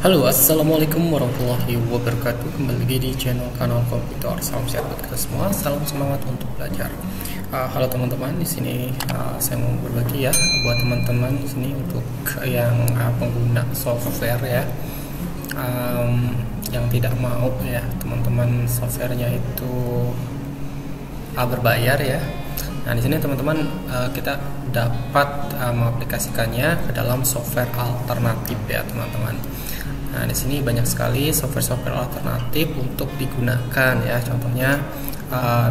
Halo, assalamualaikum warahmatullahi wabarakatuh. Kembali lagi di kanal komputer. Salam sehat buat kita semua. Salam semangat untuk belajar. Halo teman-teman, di sini saya mau berbagi ya buat teman-teman di sini untuk yang pengguna software ya, yang tidak mau ya teman-teman softwarenya itu berbayar ya. Nah di sini teman-teman kita dapat mengaplikasikannya ke dalam software alternatif ya teman-teman. Nah di sini banyak sekali software alternatif untuk digunakan ya. Contohnya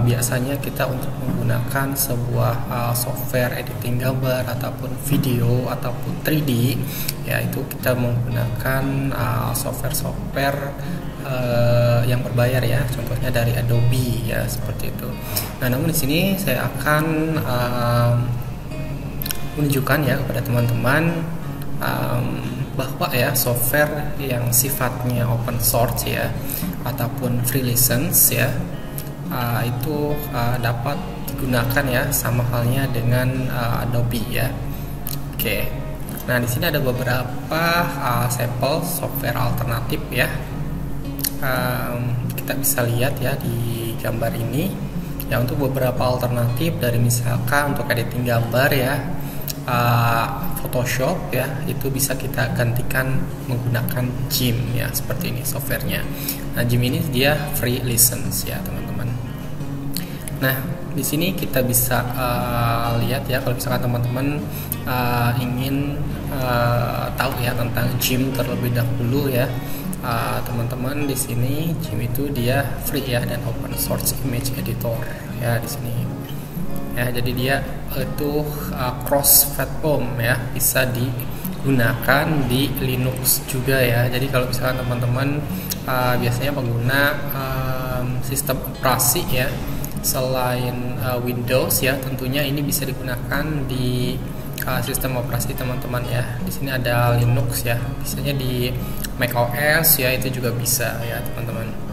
biasanya kita untuk menggunakan sebuah software editing gambar ataupun video ataupun 3D ya, itu kita menggunakan software yang berbayar ya, contohnya dari Adobe ya, seperti itu. Nah namun di sini saya akan menunjukkan ya kepada teman-teman bahwa ya software yang sifatnya open source ya ataupun free license ya, itu dapat digunakan ya sama halnya dengan Adobe ya. Oke. Nah, di sini ada beberapa sampel software alternatif ya. Kita bisa lihat ya di gambar ini ya, untuk beberapa alternatif dari misalkan untuk editing gambar ya, Photoshop ya, itu bisa kita gantikan menggunakan GIMP ya, seperti ini softwarenya. Nah GIMP ini dia free license ya teman-teman. Nah di sini kita bisa lihat ya, kalau misalkan teman-teman ingin tahu ya tentang GIMP terlebih dahulu ya, teman-teman di sini GIMP itu dia free ya dan open source image editor ya di sini. Ya, jadi dia itu cross platform ya, bisa digunakan di Linux juga ya. Jadi kalau misalkan teman-teman biasanya pengguna sistem operasi ya selain Windows ya, tentunya ini bisa digunakan di sistem operasi teman-teman ya. Di sini ada Linux ya, biasanya di macOS ya, itu juga bisa ya teman-teman.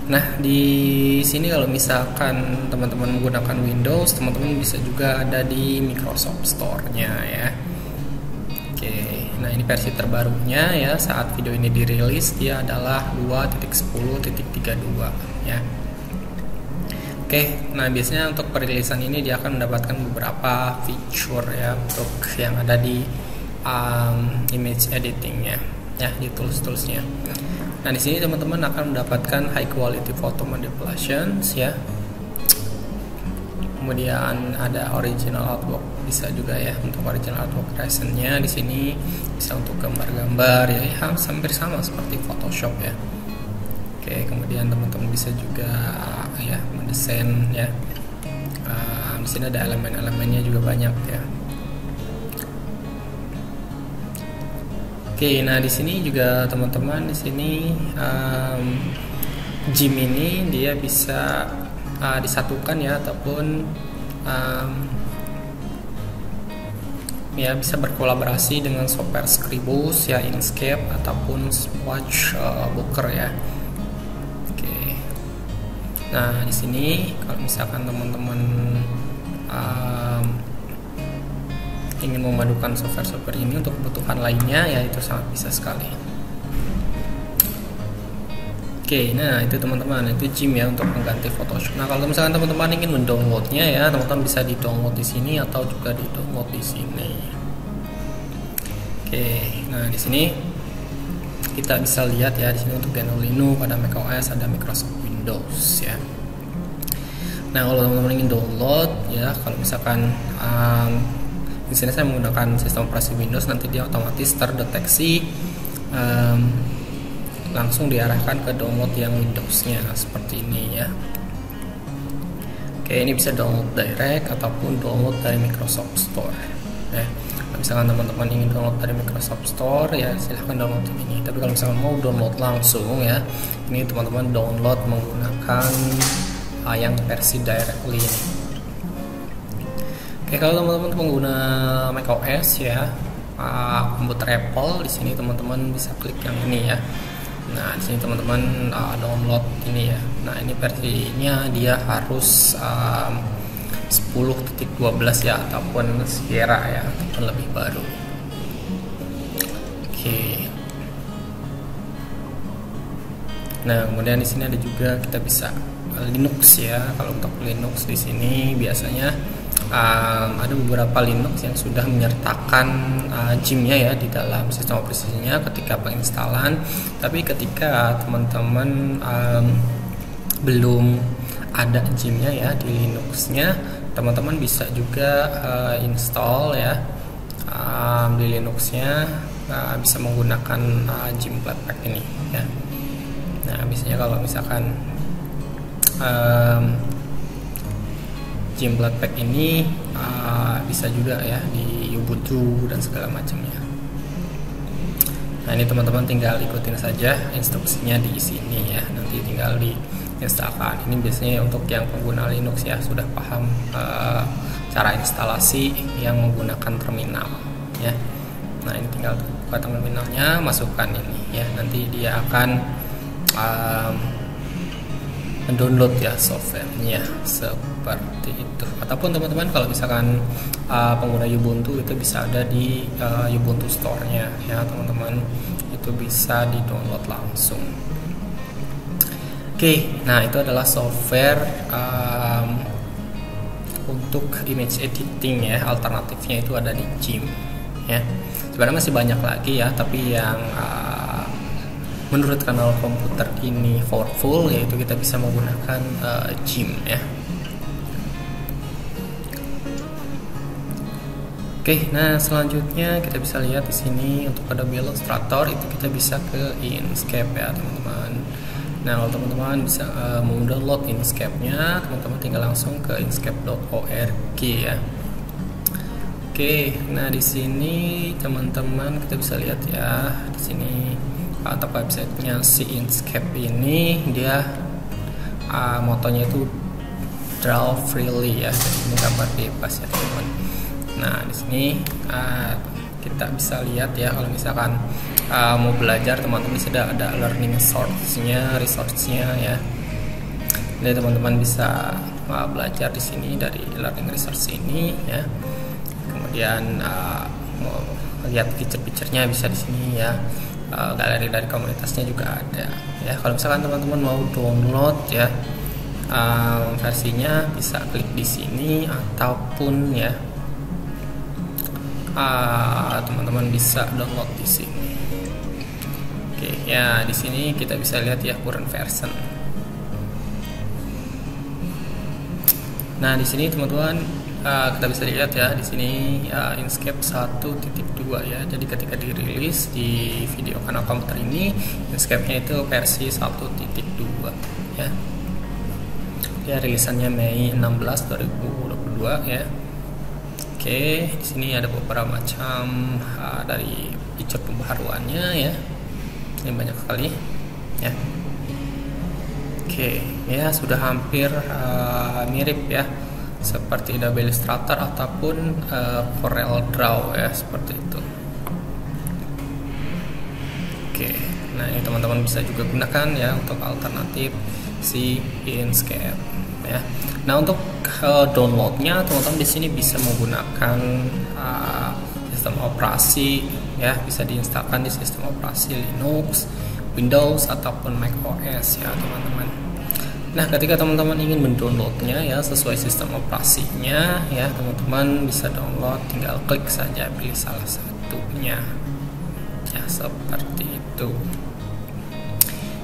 Nah di sini kalau misalkan teman-teman menggunakan Windows, teman-teman bisa juga ada di Microsoft Store-nya ya. Oke, nah ini versi terbarunya ya, saat video ini dirilis dia adalah 2.10.32 ya. Oke, nah biasanya untuk perilisan ini dia akan mendapatkan beberapa feature ya untuk yang ada di image editingnya ya, di tools-toolsnya. Nah di sini teman-teman akan mendapatkan high quality photo manipulations ya. Kemudian ada original artwork, bisa juga ya untuk original artwork creation-nya. Di sini bisa untuk gambar-gambar ya, hampir sama seperti Photoshop ya. Oke, kemudian teman-teman bisa juga ya mendesain ya. Di sini ada elemen-elemennya juga banyak ya. Oke, nah di sini juga teman-teman di sini GIMP ini dia bisa disatukan ya, ataupun ya bisa berkolaborasi dengan software Scribus ya, Inkscape ataupun Sketchbook ya. Oke, nah di sini kalau misalkan teman-teman ingin memadukan software-software ini untuk kebutuhan lainnya ya, itu sangat bisa sekali. Oke, nah itu teman-teman, itu GIMP ya untuk mengganti Photoshop. Nah kalau misalkan teman-teman ingin mendownloadnya ya, teman-teman bisa di-download di sini atau juga di-download di sini. Oke, nah di sini kita bisa lihat ya, di sini untuk GNU Linux, ada macOS, ada Microsoft Windows ya. Nah kalau teman-teman ingin download ya, kalau misalkan di sini saya menggunakan sistem operasi Windows, nanti dia otomatis terdeteksi langsung diarahkan ke download yang Windows-nya seperti ini ya. Oke, ini bisa download direct ataupun download dari Microsoft Store ya. Kalau misalkan teman-teman ingin download dari Microsoft Store ya silahkan download ini. Tapi kalau misalkan mau download langsung ya, ini teman-teman download menggunakan yang versi directly ini. Oke, kalau teman-teman pengguna macOS ya, komputer Apple, di sini teman-teman bisa klik yang ini ya. Nah, di sini teman-teman download ini ya. Nah, ini versinya dia harus 10.12 ya, ataupun Sierra ya, ataupun lebih baru. Oke. Nah, kemudian di sini ada juga kita bisa Linux ya. Kalau untuk Linux di sini biasanya ada beberapa Linux yang sudah menyertakan Gym-nya ya di dalam sistem operasinya ketika penginstalan. Tapi ketika teman-teman belum ada Gym-nya ya di Linux-nya, teman-teman bisa juga install ya di Linux-nya, bisa menggunakan Gym Flatpak ini ya. Nah, biasanya kalau misalkan Gym Flatpak ini bisa juga ya di Ubuntu dan segala macamnya. Nah, ini teman-teman tinggal ikutin saja instruksinya di sini ya, nanti tinggal diinstalkan. Ini biasanya untuk yang pengguna Linux ya, sudah paham cara instalasi yang menggunakan terminal ya. Nah, ini tinggal buka terminalnya, masukkan ini ya, nanti dia akan mendownload ya softwarenya seperti itu. Ataupun teman-teman kalau misalkan pengguna Ubuntu, itu bisa ada di Ubuntu Store-nya ya teman-teman, itu bisa di-download langsung. Oke, nah itu adalah software untuk image editing ya. Alternatifnya itu ada di Gym ya. Sebenarnya masih banyak lagi ya, tapi yang menurut kanal komputer ini powerful, yaitu kita bisa menggunakan Gym ya. Oke, nah selanjutnya kita bisa lihat di sini untuk Adobe Illustrator itu kita bisa ke Inkscape ya teman-teman. Nah, kalau teman-teman bisa mau download Inkscape-nya, teman-teman tinggal langsung ke inkscape.org ya. Oke, nah di sini teman-teman kita bisa lihat ya, di sini atau websitenya si Inkscape ini dia motonya itu draw freely ya, jadi ini gambar bebas ya teman-teman. Nah, di sini kita bisa lihat ya, kalau misalkan mau belajar teman-teman sudah ada learning resource-nya ya. Jadi teman-teman bisa belajar di sini dari learning resource ini ya. Kemudian mau lihat feature-feature-nya bisa di sini ya. Galeri dari komunitasnya juga ada ya. Kalau misalkan teman-teman mau download ya versinya, bisa klik di sini, ataupun ya teman-teman bisa download di sini. Oke ya, di sini kita bisa lihat ya current version. Nah, di sini teman-teman kita bisa lihat ya, di sini Inkscape 1.2 ya. Jadi ketika dirilis di video kanal komputer ini, Inkscape-nya itu versi 1.2 ya. Ya, rilisannya Mei 16 2022 ya. Oke, di sini ada beberapa macam dari fitur pembaharuannya ya. Ini banyak sekali ya. Oke, ya sudah hampir mirip ya, seperti Adobe Illustrator ataupun Corel Draw ya, seperti itu. Oke, nah ini teman-teman bisa juga gunakan ya untuk alternatif si Inkscape ya. Nah, untuk downloadnya teman-teman di sini bisa menggunakan sistem operasi ya, bisa diinstalkan di sistem operasi Linux, Windows ataupun Mac OS ya teman-teman. Nah, ketika teman-teman ingin mendownloadnya ya sesuai sistem operasinya ya, teman-teman bisa download, tinggal klik saja pilih salah satunya ya, seperti itu.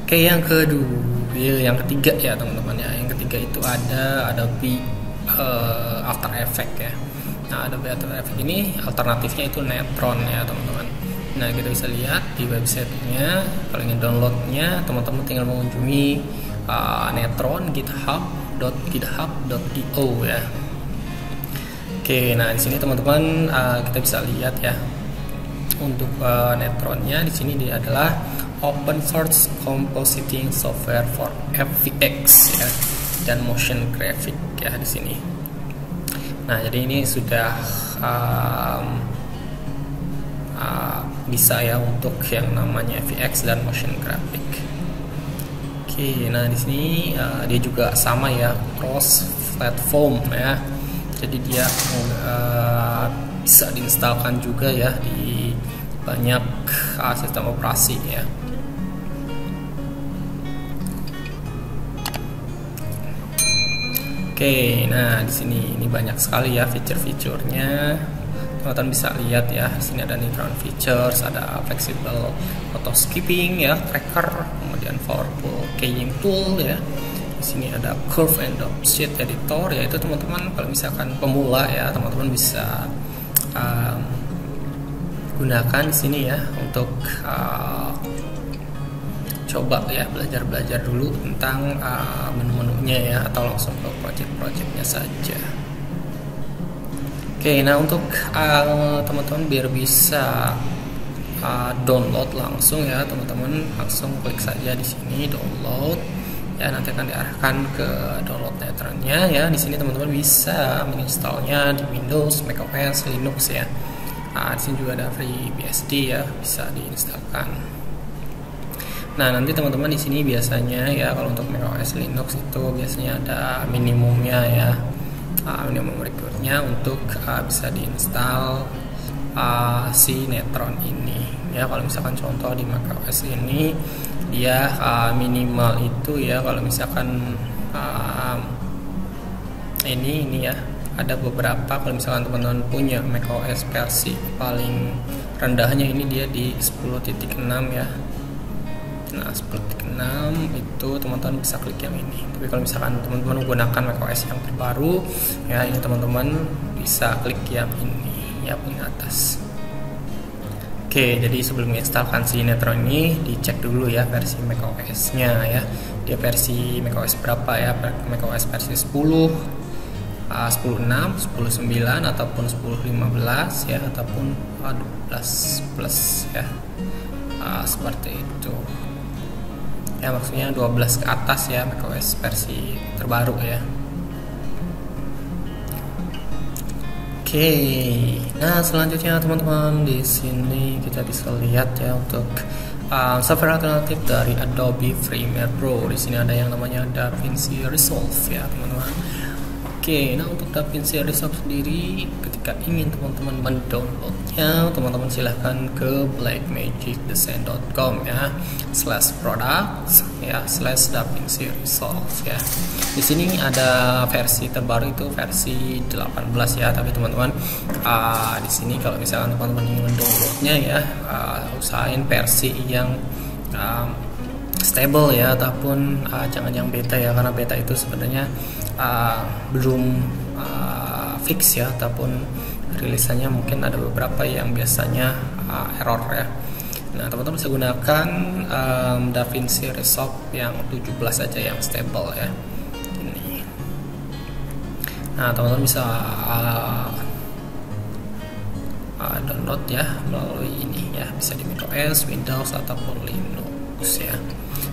Oke, yang ketiga ya teman-teman ya, yang ketiga itu ada Adobe After Effects ya. Nah, Adobe After Effects ini alternatifnya itu Netron ya teman-teman. Nah, kita bisa lihat di websitenya. Kalau ingin downloadnya, teman-teman tinggal mengunjungi Netron github.github.io ya. Oke, nah di sini teman-teman kita bisa lihat ya, untuk Netronnya di sini dia adalah open source compositing software for FVX ya, dan motion graphic ya di sini. Nah, jadi ini sudah bisa ya untuk yang namanya FVX dan motion graphic. Oke, nah di sini dia juga sama ya, cross platform ya. Jadi dia bisa diinstalkan juga ya di banyak sistem operasi ya. Oke, nah di sini ini banyak sekali ya fitur-fiturnya. Teman-teman bisa lihat ya, di sini ada Neutron features, ada flexible auto skipping ya, tracker, kemudian powerful keying tool ya. Di sini ada curve and sheet editor ya, itu teman-teman kalau misalkan pemula ya, teman-teman bisa gunakan di sini ya untuk coba ya belajar dulu tentang menu-menunya ya, atau langsung ke project-projectnya saja. Oke, nah untuk teman-teman biar bisa download langsung ya, teman-teman langsung klik saja di sini download ya, nanti akan diarahkan ke download Neutronnya ya. Di sini teman-teman bisa menginstalnya di Windows, macOS, Linux ya. Di sini juga ada FreeBSD ya, bisa diinstalkan. Nah, nanti teman-teman di sini biasanya ya, kalau untuk macOS, Linux itu biasanya ada minimumnya ya. Minimum requirednya untuk bisa diinstal si Neutron ini ya. Kalau misalkan contoh di macOS ini dia minimal itu ya, kalau misalkan ini ya, ada beberapa, kalau misalkan teman-teman punya macOS versi paling rendahnya ini dia di 10.6 ya. Nah, 10.6 itu teman-teman bisa klik yang ini. Tapi kalau misalkan teman-teman menggunakan macOS yang terbaru ya, ini teman-teman bisa klik yang ini ya, paling atas. Oke, jadi sebelum menginstalkan si Neutron ini dicek dulu ya versi macOS-nya ya. Dia versi macOS berapa ya? macOS versi 10, 10.6, 10.9 ataupun 10.15 ya, ataupun 12 plus ya. Seperti itu. Ya, maksudnya 12 ke atas ya, macOS versi terbaru ya. Oke, nah selanjutnya teman-teman di sini kita bisa lihat ya untuk software alternatif dari Adobe Premiere Pro. Di sini ada yang namanya DaVinci Resolve ya teman-teman. Oke, nah untuk DaVinci Resolve sendiri, ketika ingin teman-teman mendownloadnya, teman-teman silahkan ke blackmagicdesign.com ya, /products ya, /DaVinci Resolve ya. Di sini ada versi terbaru itu versi 18 ya, tapi teman-teman di sini kalau misalkan teman-teman ingin mendownloadnya ya, usahain versi yang stable ya, ataupun jangan yang beta ya, karena beta itu sebenarnya belum fix ya, ataupun rilisannya mungkin ada beberapa yang biasanya error ya. Nah, teman-teman bisa gunakan DaVinci Resolve yang 17 aja yang stable ya. Ini. Nah, teman-teman bisa download ya melalui ini ya, bisa di macOS, Windows ataupun Linux ya.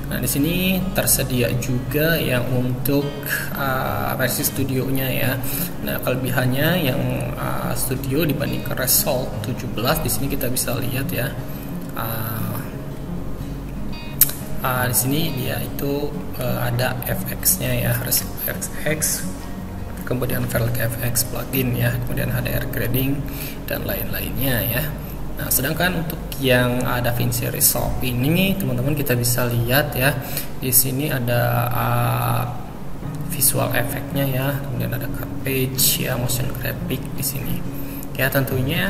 Nah, di sini tersedia juga yang untuk versi studionya ya. Nah, kelebihannya yang studio dibandingkan Resolve 17, di sini kita bisa lihat ya. Di sini dia itu ada FX-nya ya, Resolve FX, kemudian Velg FX plugin ya, kemudian HDR grading dan lain-lainnya ya. Nah, sedangkan untuk yang DaVinci Resolve ini teman-teman kita bisa lihat ya, di sini ada visual efeknya ya, kemudian ada cut page ya, motion graphic di sini ya. Tentunya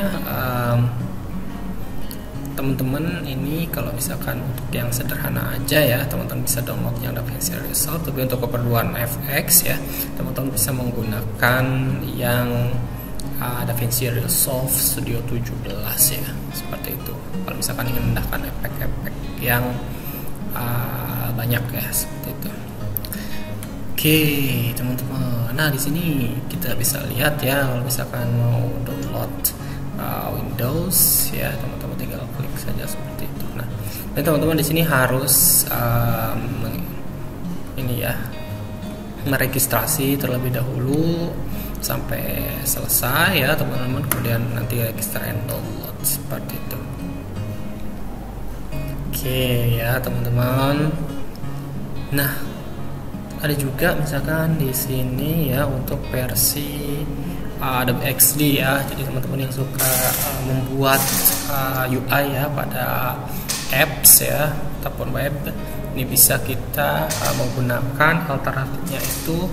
teman-teman ini kalau misalkan untuk yang sederhana aja ya, teman-teman bisa download yang DaVinci Resolve, tapi untuk keperluan FX ya, teman-teman bisa menggunakan yang DaVinci Resolve Studio 17 ya, seperti itu. Kalau misalkan ingin menambahkan efek-efek yang banyak ya, seperti itu. Oke, teman-teman. Nah, di sini kita bisa lihat ya, kalau misalkan mau download Windows ya, teman-teman tinggal klik saja seperti itu. Nah, dan teman-teman di sini harus ini ya, meregistrasi terlebih dahulu sampai selesai ya teman-teman, kemudian nanti register and download seperti itu. Oke ya teman-teman. Nah, ada juga misalkan di sini ya untuk versi Adobe XD ya. Jadi teman-teman yang suka membuat UI ya pada apps ya ataupun web, ini bisa kita menggunakan alternatifnya itu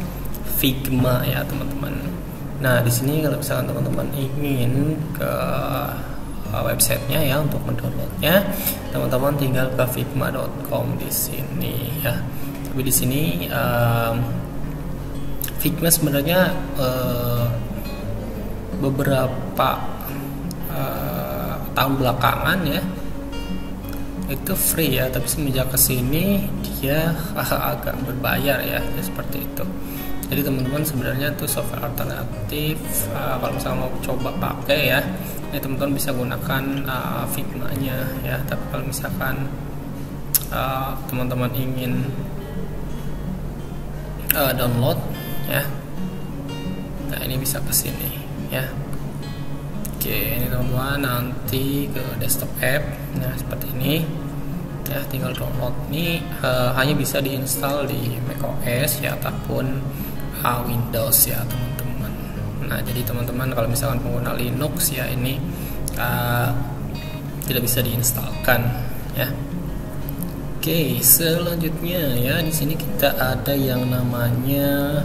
Figma ya teman-teman. Nah di sini kalau misalkan teman-teman ingin ke websitenya ya untuk mendownloadnya, teman-teman tinggal ke figma.com di sini ya. Tapi di sini Figma sebenarnya beberapa tahun belakangan ya itu free ya, tapi semenjak kesini dia agak berbayar ya, seperti itu. Jadi teman-teman sebenarnya itu software alternatif kalau misalnya mau coba pakai ya, ini teman-teman bisa gunakan Figma-nya ya. Tapi kalau misalkan teman-teman ingin download ya, nah ini bisa ke sini ya. Oke, ini teman-teman nanti ke desktop app, nah seperti ini ya, tinggal download. Ini hanya bisa diinstal di macOS ya ataupun Windows ya teman-teman. Nah jadi teman-teman kalau misalkan pengguna Linux ya ini tidak bisa diinstalkan ya. Oke, selanjutnya ya di sini kita ada yang namanya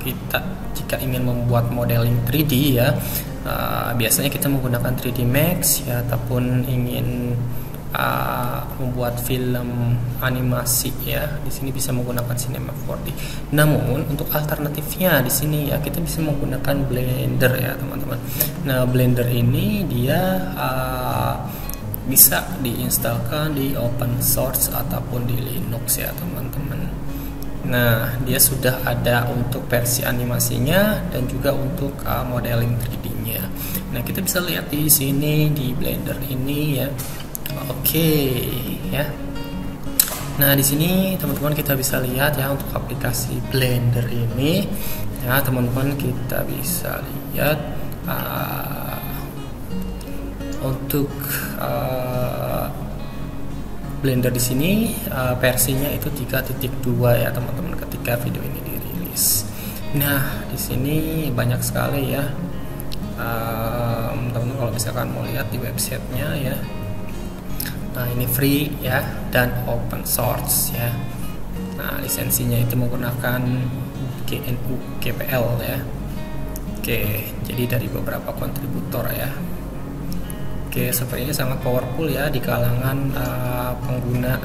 kita jika ingin membuat modeling 3D ya, biasanya kita menggunakan 3D Max ya, ataupun ingin membuat film animasi ya, di sini bisa menggunakan Cinema 4D. Namun untuk alternatifnya di sini ya kita bisa menggunakan Blender ya teman-teman. Nah Blender ini dia bisa diinstalkan di open source ataupun di Linux ya teman-teman. Nah dia sudah ada untuk versi animasinya dan juga untuk modeling 3D-nya. Nah kita bisa lihat di sini di Blender ini ya. Oke ya. Nah di sini teman-teman kita bisa lihat ya untuk aplikasi Blender ini ya teman-teman, kita bisa lihat untuk Blender di sini versinya itu 3.2 ya teman-teman ketika video ini dirilis. Nah di sini banyak sekali ya teman-teman kalau misalkan mau lihat di websitenya ya. Nah ini free ya dan open source ya. Nah lisensinya itu menggunakan GNU GPL ya. Oke, jadi dari beberapa kontributor ya. Oke, sepertinya sangat powerful ya di kalangan pengguna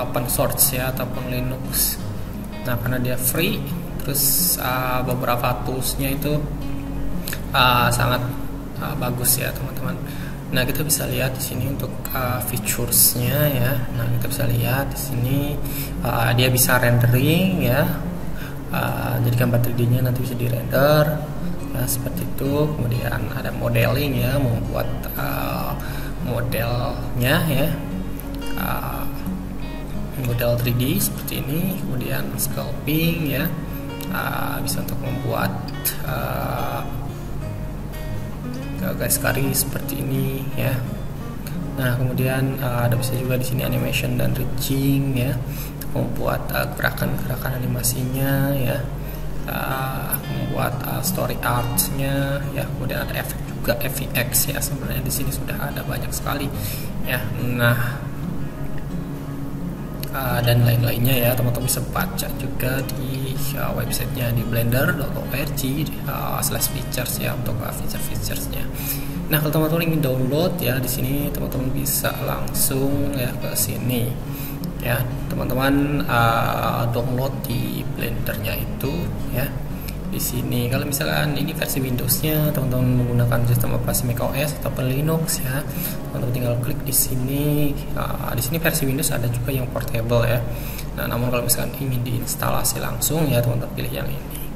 open source ya ataupun Linux. Nah karena dia free, terus beberapa toolsnya itu sangat bagus ya teman-teman. Nah kita bisa lihat di sini untuk featuresnya ya. Nah kita bisa lihat di sini dia bisa rendering ya. Jadi gambar 3D-nya nanti bisa dirender ya, seperti itu. Kemudian ada modeling ya, membuat modelnya ya, model 3D seperti ini. Kemudian sculpting ya, bisa untuk membuat garis garis seperti ini ya. Nah kemudian ada bisa juga di sini animation dan rigging ya, membuat gerakan-gerakan animasinya ya, membuat story arts-nya ya. Kemudian ada efek juga, FX ya, sebenarnya di sini sudah ada banyak sekali ya. Nah dan lain-lainnya ya, teman-teman bisa baca juga di websitenya di blender.org/features ya untuk feature-featuresnya. Nah kalau teman-teman ingin download ya, di sini teman-teman bisa langsung ya ke sini ya teman-teman, download di Blendernya itu ya di sini. Kalau misalkan ini versi Windowsnya, teman-teman menggunakan sistem operasi macOS ataupun Linux ya, teman-teman tinggal klik di sini. Di sini versi Windows ada juga yang portable ya. Nah namun kalau misalkan ingin diinstalasi langsung ya, teman-teman pilih yang ini.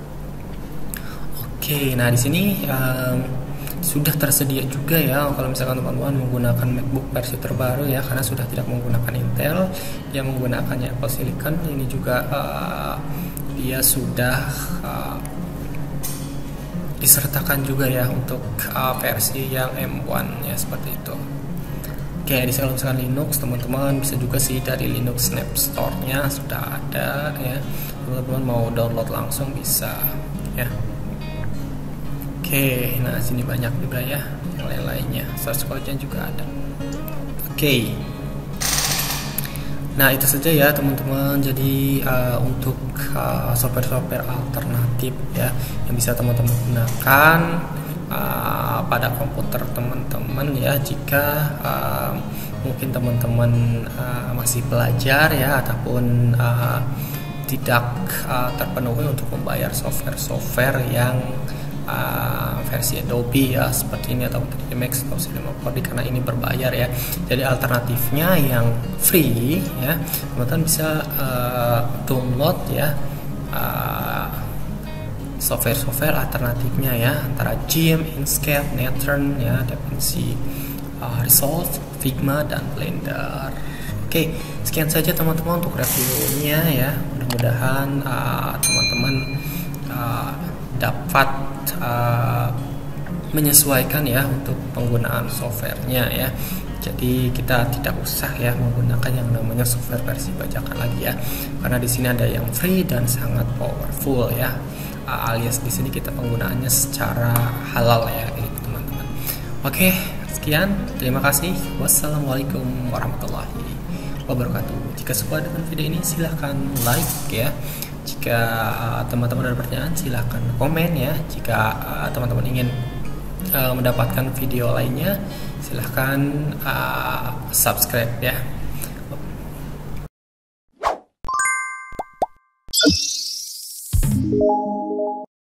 Oke, nah di sini sudah tersedia juga ya kalau misalkan teman-teman menggunakan MacBook versi terbaru ya, karena sudah tidak menggunakan Intel, dia menggunakannya Apple Silicon. Ini juga dia sudah disertakan juga ya untuk versi yang M1 ya, seperti itu. Oke, di sini kalau misalkan Linux, teman-teman bisa juga sih dari Linux Snap Store-nya sudah ada ya, teman-teman mau download langsung bisa ya. Oke, nah sini banyak juga ya yang lain-lainnya, source code-nya juga ada. Oke, Nah, itu saja ya teman-teman. Jadi untuk software-software alternatif ya yang bisa teman-teman gunakan pada komputer teman-teman ya, jika mungkin teman-teman masih belajar ya, ataupun tidak terpenuhi untuk membayar software-software yang versi Adobe ya seperti ini, atau 3D Max atau Cinema 4D, karena ini berbayar ya. Jadi alternatifnya yang free ya, teman-teman bisa download ya software-software alternatifnya ya, antara GIMP, Inkscape, Nettern ya, DaVinci Resolve, Figma, dan Blender. Oke, sekian saja teman-teman untuk reviewnya ya. Mudah-mudahan teman-teman dapat menyesuaikan ya untuk penggunaan softwarenya ya. Jadi kita tidak usah ya menggunakan yang namanya software versi bajakan lagi ya, karena di sini ada yang free dan sangat powerful ya. Alias di sini kita penggunaannya secara halal ya, gitu teman-teman. Oke, sekian, terima kasih. Wassalamualaikum warahmatullahi wabarakatuh. Jika suka dengan video ini silahkan like ya. Jika teman-teman ada pertanyaan silahkan komen ya. Jika teman-teman ingin mendapatkan video lainnya silahkan subscribe ya.